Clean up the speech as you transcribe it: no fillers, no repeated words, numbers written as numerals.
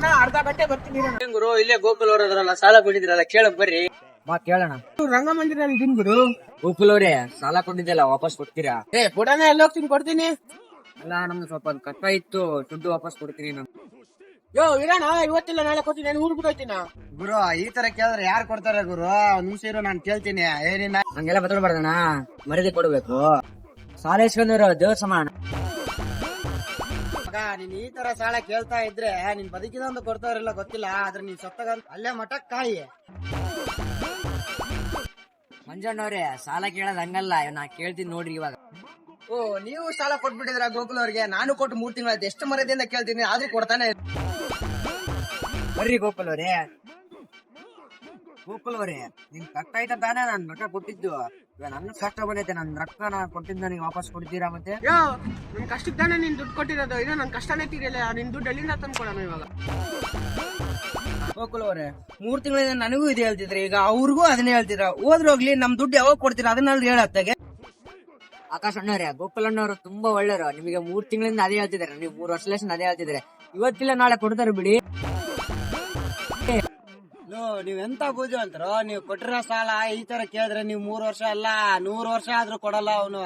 ಅಣ್ಣ ಅರ್ಧ ಗಂಟೆ ಬರ್ತೀನಿ ಗುರು. ಇಲ್ಲೇ ಗೋಕುಲ್ ಅವರದ್ರಲ್ಲ ಸಾಲ ಕೊಟ್ಟಿದ್ರಲ್ಲ, ಕೇಳಕ್ ಬರ್ರಿ. ಕೇಳೋಣ. ರಂಗಮಂದಿರ ಇದೀನಿ ಗುರು. ಗೋಕುಲ್ ಅವ್ರೆ, ಸಾಲ ಕೊಟ್ಟಿದ್ದಲ್ಲ ವಾಪಸ್ ಕೊಡ್ತೀರಾ? ಕೊಡೋಣ, ಎಲ್ಲ ಹೋಗ್ತೀನಿ, ಕೊಡ್ತೀನಿ. ಅಲ್ಲ, ನಮ್ದು ಸ್ವಲ್ಪ ಕಷ್ಟ ಇತ್ತು, ದುಡ್ಡು ವಾಪಸ್ ಕೊಡ್ತೀನಿ ನಾನು. ಯೋ ಇರೋಣ, ಇವತ್ತಿಲ್ಲ ನಾಳೆ ಕೊಡ್ತೀನಿ, ನಾನು ಊರ್ಗ್ ಹೋಗ್ತೀನಿ. ಗುರು, ಈ ತರ ಕೇಳಿದ್ರೆ ಯಾರು ಕೊಡ್ತಾರೆ ಗುರು? ನಿಮಿಷ ಇರೋ, ನಾನು ಕೇಳ್ತೀನಿ. ಏನಿಲ್ಲ ಹಂಗೆಲ್ಲ ಬದಲ್ಬಾರ್ದಣ್ಣ, ಮರ್ಯಾದೆ ಕೊಡ್ಬೇಕು. ಸಾಲ ಇಸ್ಕೊಂಡ್ರು ದೇವ್ರ ಸಮಾನ. ನೀನ್ ಈ ತರ ಸಾಲ ಕೇಳ್ತಾ ಇದ್ರೆ ನಿನ್ ಬದುಕಿದ ಒಂದು ಕೊಡ್ತಾವ್ರಿಲ್ಲ ಗೊತ್ತಿಲ್ಲ, ಆದ್ರೆ ನೀನ್ ಸತ್ತಾಗ ಅಲ್ಲೇ ಮಠಕ್ ಕಾಯಿ. ಮಂಜಣ್ಣವ್ರೆ, ಸಾಲ ಕೇಳೋದ್ ಹಂಗಲ್ಲ, ನಾ ಕೇಳ್ತೀನಿ ನೋಡ್ರಿ ಇವಾಗ. ಓ, ನೀವು ಸಾಲ ಕೊಟ್ಬಿಟ್ಟಿದ್ರ ಗೋಕುಲ್ ಅವ್ರಿಗೆ? ನಾನು ಕೊಟ್ಟು 3 ತಿಂಗಳಾಯ್ತು, ಎಷ್ಟು ಮರ್ಯಾದೆಯಿಂದ ಕೇಳ್ತೀನಿ, ಆದ್ರೂ ಕೊಡ್ತಾನೆ. ಬರ್ರಿ ಗೋಕುಲ್ ಅವ್ರೆ. ಗೋಕುಲ್ ಅವ್ರೆ, ನಿನ್ ಕಷ್ಟ ಆಯ್ತಾ ತಾನೇ ನಾನ್ ರೊಕ್ಕ ಕೊಟ್ಟಿದ್ದು? ಇವಾಗ ನನ್ನ ಕಷ್ಟ ಬಂದೈತೆ, ನನ್ ರೊಕ್ಕ ನಾ ಕೊಟ್ಟಿದ್ದು ನನಗೆ ವಾಪಸ್ ಕೊಡ್ತೀರಾ ಮತ್ತೆ? ಯೋ, ನನ್ ಕಷ್ಟಕ್ಕೆ ತಾನೇ ನೀನ್ ದುಡ್ಡು ಕೊಟ್ಟಿರೋದು, ಇದು ನನ್ ಕಷ್ಟನೇ ತೀರಿಲ್ಲ, ನಿನ್ ದುಡ್ಡು ಎಲ್ಲಿಂದ ತಂದ್ಕೊಡೋಣ ಇವಾಗ? ಗೋಕುಲ್ ಅವ್ರೆ, 3 ತಿಂಗಳಿಂದ ನನಗೂ ಇದು ಹೇಳ್ತಿದ್ರೆ, ಈಗ ಅವ್ರಿಗೂ ಅದನ್ನೇ ಹೇಳ್ತಿದ್ರ. ಹೋಗ್ಲಿ, ನಮ್ ದುಡ್ಡು ಯಾವಾಗ ಕೊಡ್ತೀರಾ ಅದನ್ನ ಹೇಳತ್ತಾಗೆ. ಆಕಾಶ್ ಅಣ್ಣವ್ರೆ, ಗೋಕುಲ್ ಅಣ್ಣವ್ರು ತುಂಬಾ ಒಳ್ಳೆಯವರು. ನಿಮಗೆ 3 ತಿಂಗಳಿಂದ ಅದೇ ಹೇಳ್ತಿದ್ದಾರೆ, ನೀವು 3 ವರ್ಷ ಅದೇ ಹೇಳ್ತಿದ್ದಾರೆ. ಇವತ್ತಿಲ್ಲ ನಾಳೆ ಕೊಡ್ತಾರೆ ಬಿಡಿ. ನೀವೆಂತ ಬೂಜು ಅಂತಾರೋ, ನೀವು ಕೊಟ್ಟಿರೋ ಸಾಲ ಈ ತರ ಕೇಳಿದ್ರೆ ನೀವು 3 ವರ್ಷ ಅಲ್ಲ 100 ವರ್ಷ ಆದ್ರೂ ಕೊಡಲ್ಲ ಅವನು.